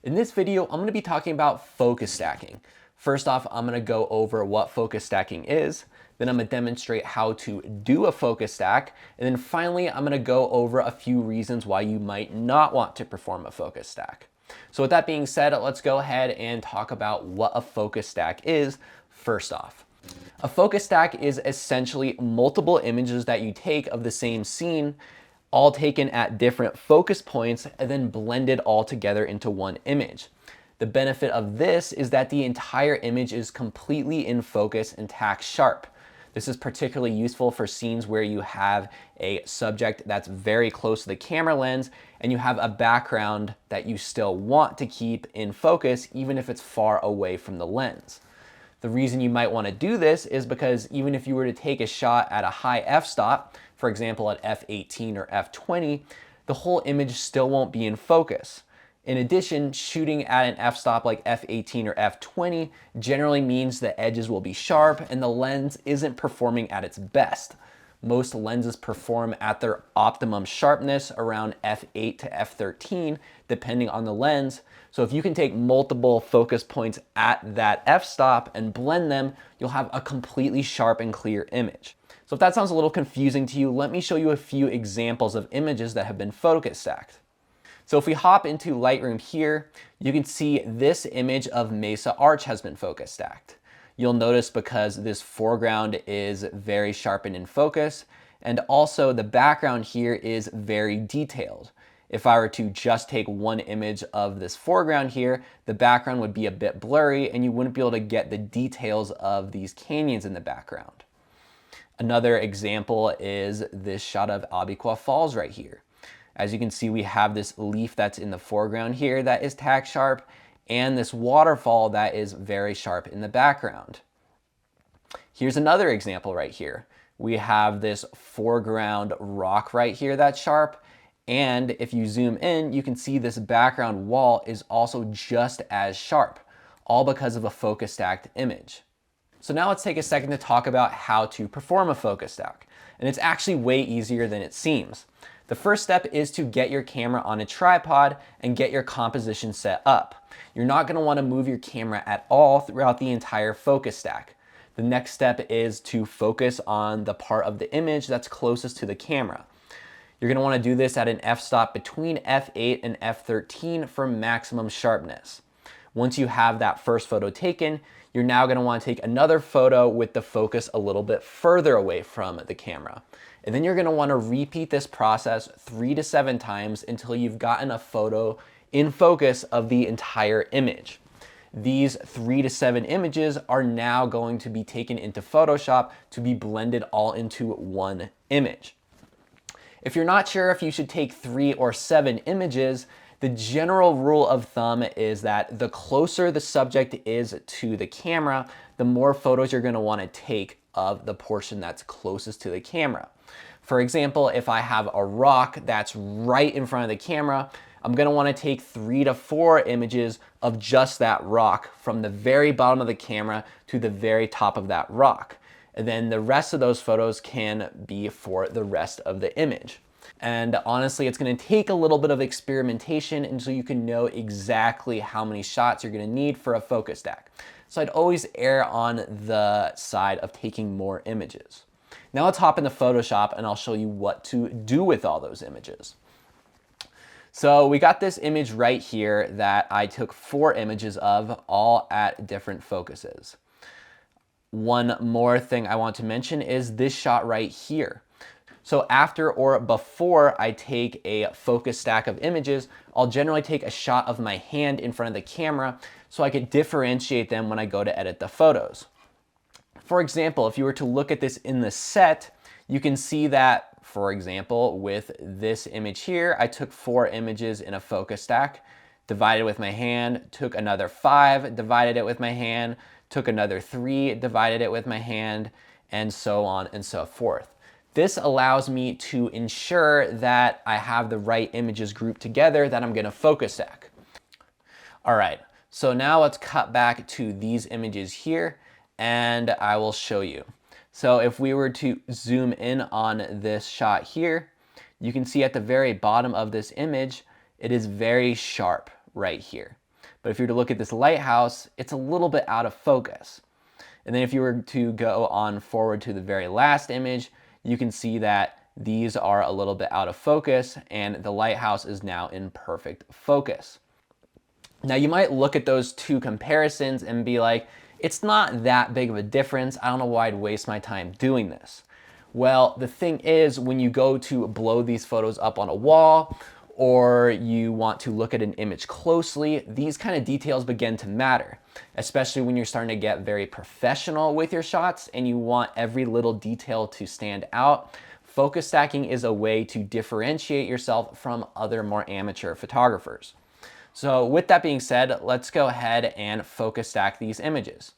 In this video, I'm going to be talking about focus stacking. First off, I'm going to go over what focus stacking is. Then I'm going to demonstrate how to do a focus stack. And then finally, I'm going to go over a few reasons why you might not want to perform a focus stack. So with that being said, let's go ahead and talk about what a focus stack is first off. A focus stack is essentially multiple images that you take of the same scene, all taken at different focus points and then blended all together into one image. The benefit of this is that the entire image is completely in focus and tack sharp. This is particularly useful for scenes where you have a subject that's very close to the camera lens and you have a background that you still want to keep in focus even if it's far away from the lens. The reason you might want to do this is because even if you were to take a shot at a high f-stop, for example at f18 or f20, the whole image still won't be in focus. In addition, shooting at an f-stop like f18 or f20 generally means the edges will be sharp and the lens isn't performing at its best. Most lenses perform at their optimum sharpness around f8 to f13, depending on the lens. So if you can take multiple focus points at that f-stop and blend them, you'll have a completely sharp and clear image. So if that sounds a little confusing to you, let me show you a few examples of images that have been focus stacked. So if we hop into Lightroom here, you can see this image of Mesa Arch has been focus stacked. You'll notice because this foreground is very sharp and in focus, and also the background here is very detailed. If I were to just take one image of this foreground here, the background would be a bit blurry and you wouldn't be able to get the details of these canyons in the background. Another example is this shot of Abiqua Falls right here. As you can see, we have this leaf that's in the foreground here that is tack sharp, and this waterfall that is very sharp in the background. Here's another example right here. We have this foreground rock right here that's sharp, and if you zoom in, you can see this background wall is also just as sharp, all because of a focus stacked image. So now let's take a second to talk about how to perform a focus stack. And it's actually way easier than it seems. The first step is to get your camera on a tripod and get your composition set up. You're not going to want to move your camera at all throughout the entire focus stack. The next step is to focus on the part of the image that's closest to the camera. You're going to want to do this at an f-stop between f8 and f13 for maximum sharpness. Once you have that first photo taken, you're now going to want to take another photo with the focus a little bit further away from the camera. And then you're going to want to repeat this process 3 to 7 times until you've gotten a photo in focus of the entire image. These 3 to 7 images are now going to be taken into Photoshop to be blended all into one image. If you're not sure if you should take 3 or 7 images, the general rule of thumb is that the closer the subject is to the camera, the more photos you're going to want to take of the portion that's closest to the camera. For example, if I have a rock that's right in front of the camera, I'm going to want to take 3 to 4 images of just that rock from the very bottom of the camera to the very top of that rock. And then the rest of those photos can be for the rest of the image. And honestly, it's going to take a little bit of experimentation until you can know exactly how many shots you're going to need for a focus stack. So I'd always err on the side of taking more images. Now let's hop into Photoshop and I'll show you what to do with all those images. So we got this image right here that I took 4 images of, all at different focuses. One more thing I want to mention is this shot right here. So after or before I take a focus stack of images, I'll generally take a shot of my hand in front of the camera so I can differentiate them when I go to edit the photos. For example, if you were to look at this in the set, you can see that, for example, with this image here, I took 4 images in a focus stack, divided with my hand, took another 5, divided it with my hand, took another 3, divided it with my hand, and so on and so forth. This allows me to ensure that I have the right images grouped together that I'm going to focus stack. All right, so now let's cut back to these images here and I will show you. So if we were to zoom in on this shot here, you can see at the very bottom of this image, it is very sharp right here. But if you were to look at this lighthouse, it's a little bit out of focus. And then if you were to go on forward to the very last image, you can see that these are a little bit out of focus and the lighthouse is now in perfect focus. Now you might look at those two comparisons and be like, it's not that big of a difference. I don't know why I'd waste my time doing this. Well, the thing is, when you go to blow these photos up on a wall, or you want to look at an image closely, these kind of details begin to matter, especially when you're starting to get very professional with your shots and you want every little detail to stand out. Focus stacking is a way to differentiate yourself from other more amateur photographers. So with that being said, let's go ahead and focus stack these images.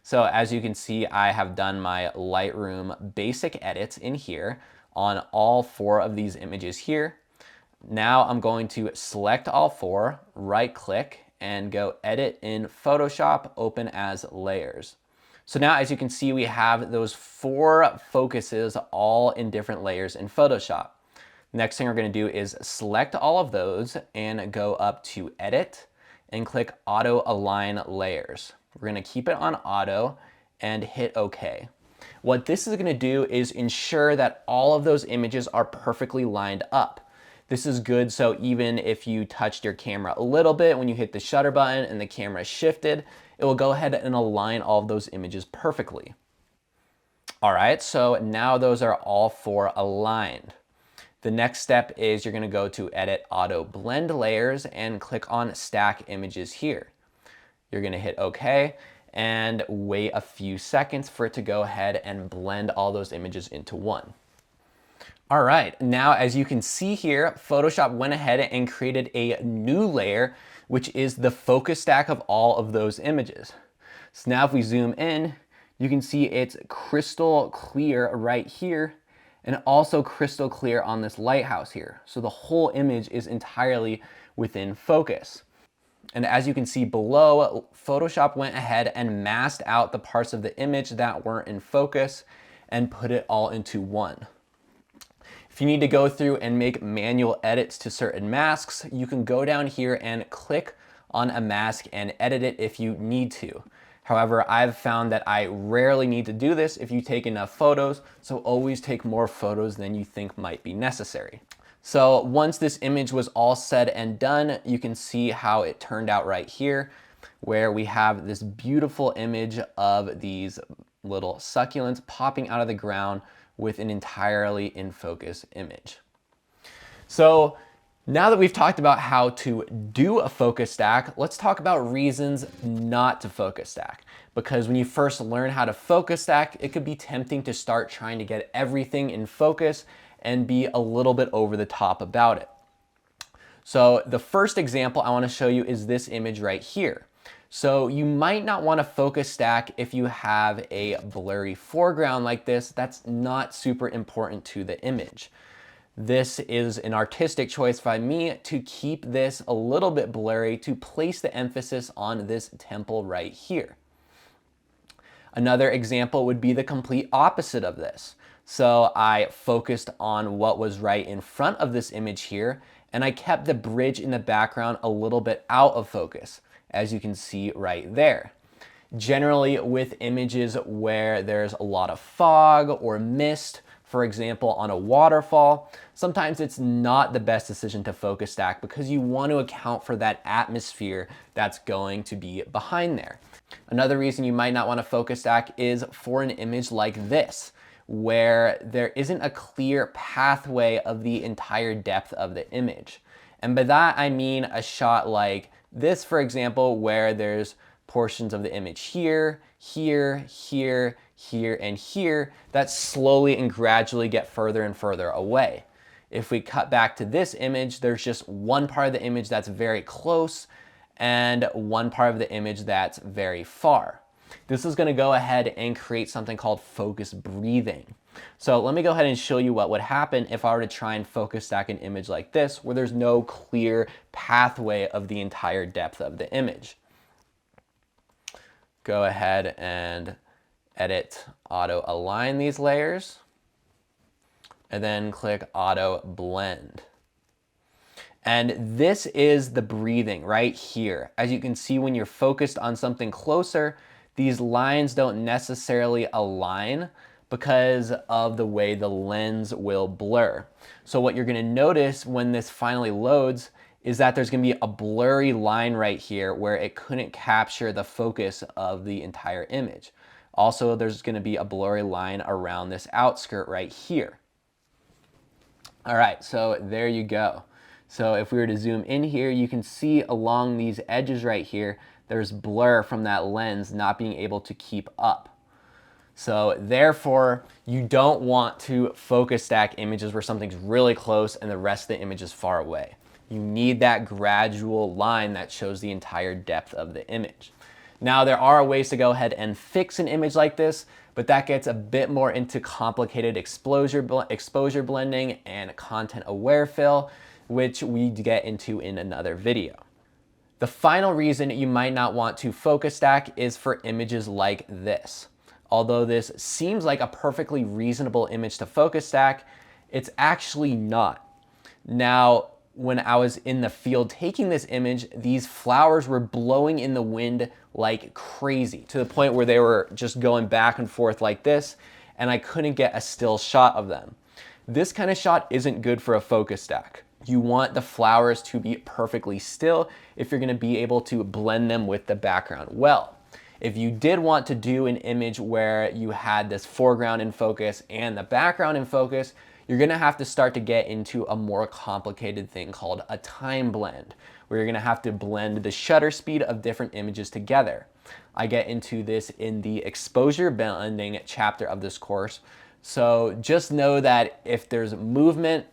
So as you can see, I have done my Lightroom basic edits in here on all 4 of these images here. Now I'm going to select all 4, right click, and go edit in Photoshop, open as layers. So now as you can see, we have those 4 focuses all in different layers in Photoshop. Next thing we're going to do is select all of those and go up to edit and click auto align layers. We're going to keep it on auto and hit OK. What this is going to do is ensure that all of those images are perfectly lined up. This is good, so even if you touched your camera a little bit when you hit the shutter button and the camera shifted, it will go ahead and align all of those images perfectly. All right, so now those are all 4 aligned. The next step is you're going to go to edit auto blend layers and click on stack images here. You're going to hit OK and wait a few seconds for it to go ahead and blend all those images into one. All right, now as you can see here, Photoshop went ahead and created a new layer, which is the focus stack of all of those images. So now if we zoom in, you can see it's crystal clear right here and also crystal clear on this lighthouse here. So the whole image is entirely within focus. And as you can see below, Photoshop went ahead and masked out the parts of the image that weren't in focus and put it all into one. If you need to go through and make manual edits to certain masks, you can go down here and click on a mask and edit it if you need to. However, I've found that I rarely need to do this if you take enough photos, so always take more photos than you think might be necessary. So once this image was all said and done, you can see how it turned out right here, where we have this beautiful image of these little succulents popping out of the ground with an entirely in focus image. So now that we've talked about how to do a focus stack, let's talk about reasons not to focus stack. Because when you first learn how to focus stack, it could be tempting to start trying to get everything in focus and be a little bit over the top about it. So the first example I want to show you is this image right here. So you might not want to focus stack if you have a blurry foreground like this. That's not super important to the image. This is an artistic choice by me to keep this a little bit blurry to place the emphasis on this temple right here. Another example would be the complete opposite of this. So I focused on what was right in front of this image here, and I kept the bridge in the background a little bit out of focus, as you can see right there. Generally with images where there's a lot of fog or mist, for example, on a waterfall, sometimes it's not the best decision to focus stack because you want to account for that atmosphere that's going to be behind there. Another reason you might not want to focus stack is for an image like this, where there isn't a clear pathway of the entire depth of the image. And by that, I mean a shot like this, for example, where there's portions of the image here, here, here, here, and here that slowly and gradually get further and further away. If we cut back to this image, there's just one part of the image that's very close and one part of the image that's very far. This is going to go ahead and create something called focus breathing. So let me go ahead and show you what would happen if I were to try and focus stack an image like this, where there's no clear pathway of the entire depth of the image. Go ahead and edit auto align these layers, and then click auto blend. And this is the breathing right here. As you can see, when you're focused on something closer, these lines don't necessarily align because of the way the lens will blur. So what you're gonna notice when this finally loads is that there's gonna be a blurry line right here where it couldn't capture the focus of the entire image. Also, there's gonna be a blurry line around this outskirt right here. All right, so there you go. So if we were to zoom in here, you can see along these edges right here, there's blur from that lens not being able to keep up. So therefore, you don't want to focus stack images where something's really close and the rest of the image is far away. You need that gradual line that shows the entire depth of the image. Now, there are ways to go ahead and fix an image like this, but that gets a bit more into complicated exposure blending and content aware fill, which we get into in another video. The final reason you might not want to focus stack is for images like this. Although this seems like a perfectly reasonable image to focus stack, it's actually not. Now, when I was in the field taking this image, these flowers were blowing in the wind like crazy to the point where they were just going back and forth like this, and I couldn't get a still shot of them. This kind of shot isn't good for a focus stack. You want the flowers to be perfectly still if you're gonna be able to blend them with the background well. If you did want to do an image where you had this foreground in focus and the background in focus, you're gonna have to start to get into a more complicated thing called a time blend, where you're gonna have to blend the shutter speed of different images together. I get into this in the exposure blending chapter of this course. So just know that if there's movement,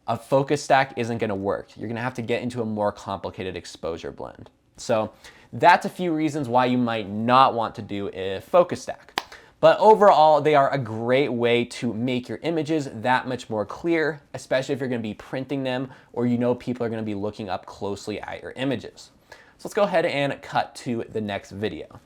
a focus stack isn't gonna work. You're gonna have to get into a more complicated exposure blend. So that's a few reasons why you might not want to do a focus stack. But overall, they are a great way to make your images that much more clear, especially if you're gonna be printing them or you know people are gonna be looking up closely at your images. So let's go ahead and cut to the next video.